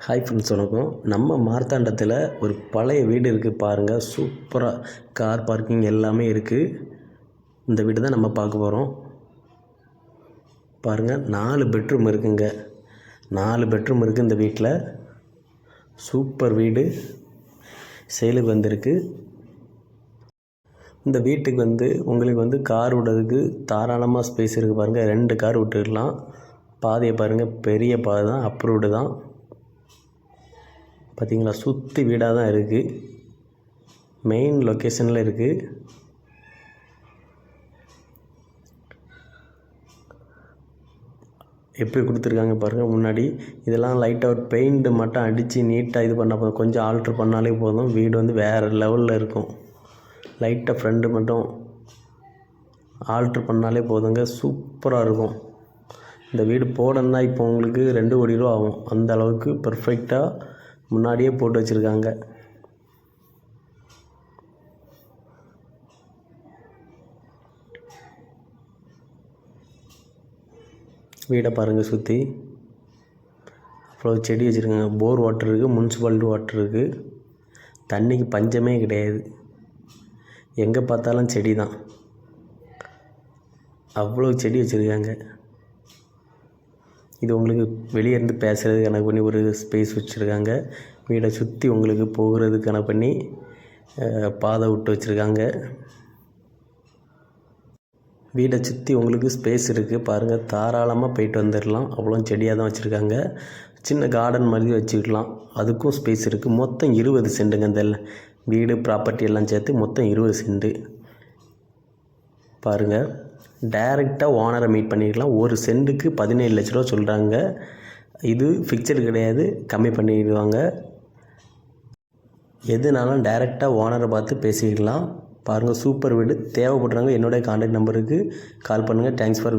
Hi friends, வணக்கம். நம்ம மார்த்தாண்டத்தில் ஒரு பழைய வீடு இருக்குது பாருங்கள். சூப்பராக கார் பார்க்கிங் எல்லாமே இருக்குது. இந்த வீடு தான் நம்ம பார்க்க போகிறோம். பாருங்கள், 4 பெட்ரூம் இருக்குங்க. 4 பெட்ரூம் இருக்குது இந்த வீட்டில். சூப்பர் வீடு சேலுக்கு வந்திருக்கு. இந்த வீட்டுக்கு உங்களுக்கு கார் விடுறதுக்கு தாராளமாக ஸ்பேஸ் இருக்குது பாருங்கள். 2 கார் விட்டுக்கலாம். பாதையை பாருங்கள், பெரிய பாதை தான், அப்ரூவ்டு தான். பார்த்திங்களா, சுற்றி வீடாக தான் இருக்குது. மெயின் லொக்கேஷனில் இருக்குது. எப்படி கொடுத்துருக்காங்க பாருங்கள். முன்னாடி இதெல்லாம் லைட்டாக பெயிண்ட் மட்டும் அடித்து நீட்டாக இது பண்ணால் போதும். கொஞ்சம் ஆல்ட்ரு பண்ணாலே போதும். வீடு வேறு லெவலில் இருக்கும். லைட்டாக ஃப்ரெண்டு மட்டும் ஆல்ட்ரு பண்ணாலே போதுங்க, சூப்பராக இருக்கும். இந்த வீடு போடணுன்னா இப்போ உங்களுக்கு 2 கோடி ரூபா ஆகும். அந்த அளவுக்கு பர்ஃபெக்டாக முன்னாடியே போட்டு வச்சுருக்காங்க. வீடை பாருங்கள், சுற்றி அவ்வளோ செடி வச்சுருக்காங்க. போர் வாட்டர் இருக்குது, முனிசிபாலிட்டி வாட்டர் இருக்குது. தண்ணிக்கு பஞ்சமே கிடையாது. எங்கே பார்த்தாலும் செடி தான். அவ்வளோ செடி வச்சுருக்காங்க. இது உங்களுக்கு வெளியே இருந்து பேசுகிறது கணக்கு பண்ணி ஒரு ஸ்பேஸ் வச்சுருக்காங்க. வீடை சுற்றி உங்களுக்கு போகிறது கணக்கு பண்ணி பாதை விட்டு வச்சுருக்காங்க. வீடை சுற்றி உங்களுக்கு ஸ்பேஸ் இருக்குது பாருங்கள். தாராளமாக போயிட்டு வந்துடலாம். அவ்வளோ செடியாக தான் வச்சுருக்காங்க. சின்ன கார்டன் மாதிரி வச்சுக்கலாம். அதுக்கும் ஸ்பேஸ் இருக்குது. மொத்தம் 20 சென்ட்டுங்க. இந்த வீடு ப்ராப்பர்ட்டி எல்லாம் சேர்த்து மொத்தம் 20 சென்ட்டு பாருங்கள். டைரெக்டாக ஓனரை மீட் பண்ணிக்கலாம். ஒரு சென்ட்டுக்கு 17 லட்ச ரூபா சொல்கிறாங்க. இது ஃபிக்சடு கிடையாது, கம்மி பண்ணிடுவாங்க. எதுனாலும் டைரெக்டாக ஓனரை பார்த்து பேசிக்கலாம். பாருங்கள், சூப்பர் வீடு. தேவைப்படுறாங்க என்னுடைய கான்டாக்ட் நம்பருக்கு கால் பண்ணுங்கள். Thanks for